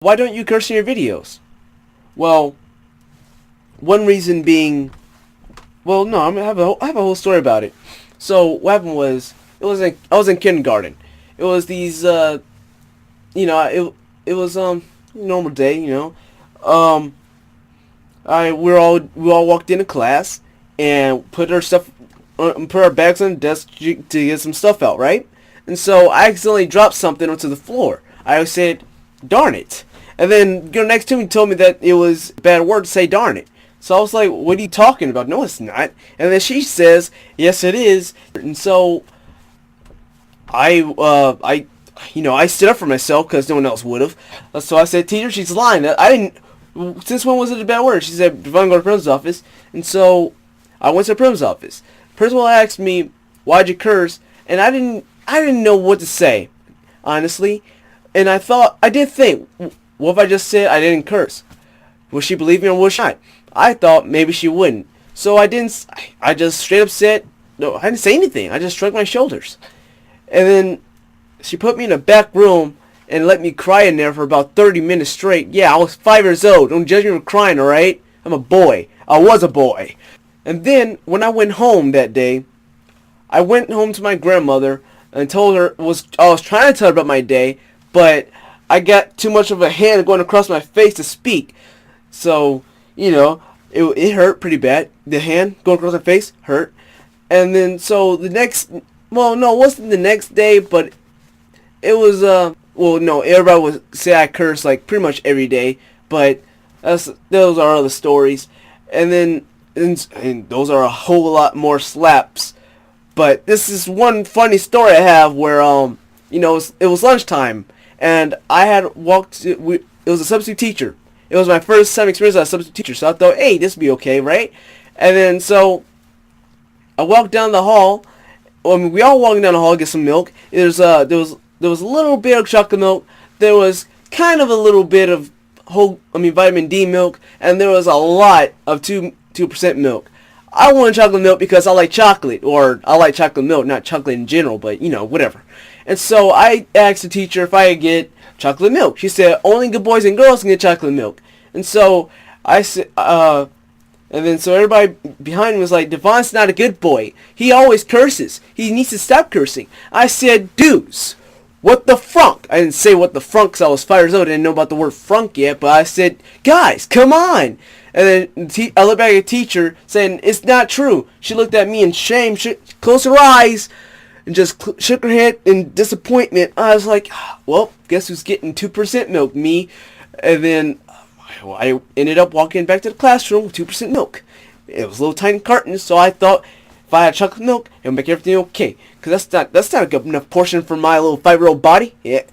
Why don't you curse in your videos? Well, one reason being, well, no, I have a whole story about it. So what happened was, I was in kindergarten. It was these, it was normal day, we all walked into class and put our bags on the desk to get some stuff out, right? And so I accidentally dropped something onto the floor. I said, "Darn it." And then the girl next to me told me that it was a bad word to say "darn it." So I was like, "What are you talking about?" "No, it's not." And then she says, "Yes, it is." And so I stood up for myself because no one else would have. So I said, "Teacher, she's lying. I didn't. Since when was it a bad word?" She said, "If I can go to the principal's office." And so I went to the principal's office. Principal asked me, "Why'd you curse?" And I didn't know what to say, honestly. And I did think, what if I just said I didn't curse? Will she believe me or will she not? I thought maybe she wouldn't. So I just straight up said, no, I didn't say anything. I just shrugged my shoulders. And then she put me in a back room and let me cry in there for about 30 minutes straight. Yeah, I was 5 years old. Don't judge me for crying, alright? I'm a boy. I was a boy. And then, when I went home that day, I went home to my grandmother and told her, I was trying to tell her about my day, but I got too much of a hand going across my face to speak. So, it hurt pretty bad. The hand going across my face hurt. And then, so well, no, it wasn't the next day, but it was, well, no, everybody would say I curse, like, pretty much every day, but those are other stories. And then, and those are a whole lot more slaps. But this is one funny story I have where, it was lunchtime, and I had it was a substitute teacher. It was my first time experience as a substitute teacher, so I thought, hey, this would be okay, right? And then, so, I walked down the hall. Well, I mean, we all walked down the hall to get some milk. There was a little bit of chocolate milk. There was kind of a little bit of vitamin D milk, and there was a lot of 2% milk. I wanted chocolate milk because I like chocolate, or I like chocolate milk, not chocolate in general, but, whatever. And so I asked the teacher if I could get chocolate milk. She said, only good boys and girls can get chocolate milk. And so I said, and then so everybody behind me was like, Devon's not a good boy. He always curses. He needs to stop cursing. I said, dudes, what the frunk? I didn't say what the frunk because I was 5 years old. I didn't know about the word frunk yet, but I said, guys, come on. And then I looked back at the teacher saying, it's not true. She looked at me in shame, closed her eyes, and just shook her head in disappointment. I was like, well, guess who's getting 2% milk? Me. And then I ended up walking back to the classroom with 2% milk. It was a little tiny carton, so I thought if I had chocolate milk, it would make everything okay. Because that's not a good enough portion for my little 5-year-old body. It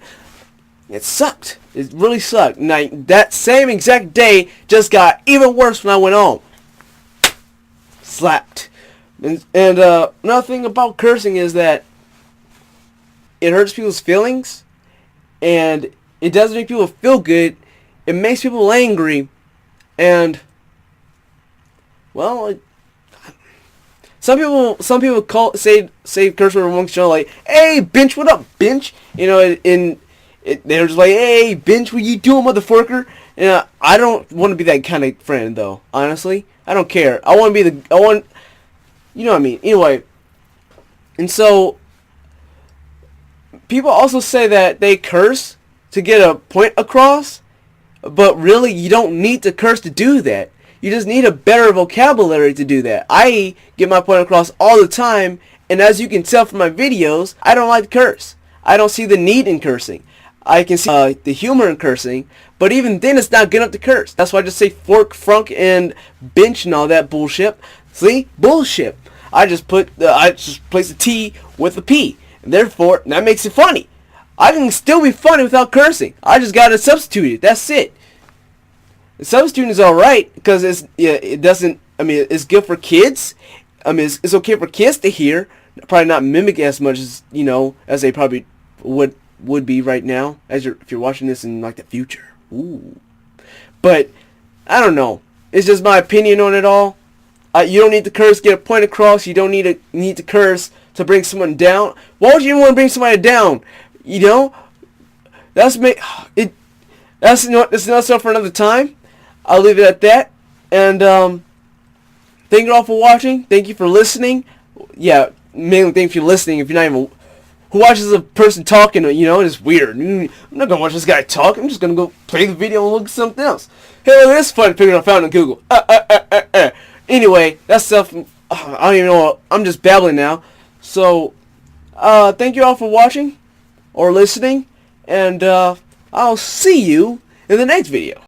sucked. It really sucked. And that same exact day just got even worse when I went home. Slapped. And another thing about cursing is that it hurts people's feelings, and it doesn't make people feel good. It makes people angry, and well, some people say curse word amongst each other like, "Hey, bench, what up, bench?" They're just like, "Hey, bench, what you doing, motherfucker?" And I don't want to be that kind of friend, though. Honestly, I don't care. I want to be you know what I mean. Anyway, and so people also say that they curse to get a point across, but really you don't need to curse to do that. You just need a better vocabulary to do that. I get my point across all the time, and as you can tell from my videos, I don't like to curse. I don't see the need in cursing. I can see the humor in cursing, but even then it's not good enough to curse. That's why I just say fork, frunk, and bench and all that bullshit. See? Bullshit. I just place a T with a P. And therefore, that makes it funny. I can still be funny without cursing. I just gotta substitute it. That's it. The substituting is alright because it's good for kids. It's okay for kids to hear. Probably not mimic as much as, as they probably would be right now if you're watching this in like the future. Ooh. But I don't know. It's just my opinion on it all. You don't need to curse, get a point across. You don't need to curse to bring someone down. Why would you want to bring somebody down? That's it. That's that's enough stuff for another time. I'll leave it at that. And thank you all for watching. Thank you for listening. Yeah, mainly thank you for listening. If you're not even who watches a person talking, it's weird. I'm not gonna watch this guy talk. I'm just gonna go play the video and look at something else. Hey, look at this fun picture I found on Google. Anyway, that stuff. I don't even know. I'm just babbling now. So, thank you all for watching or listening, and I'll see you in the next video.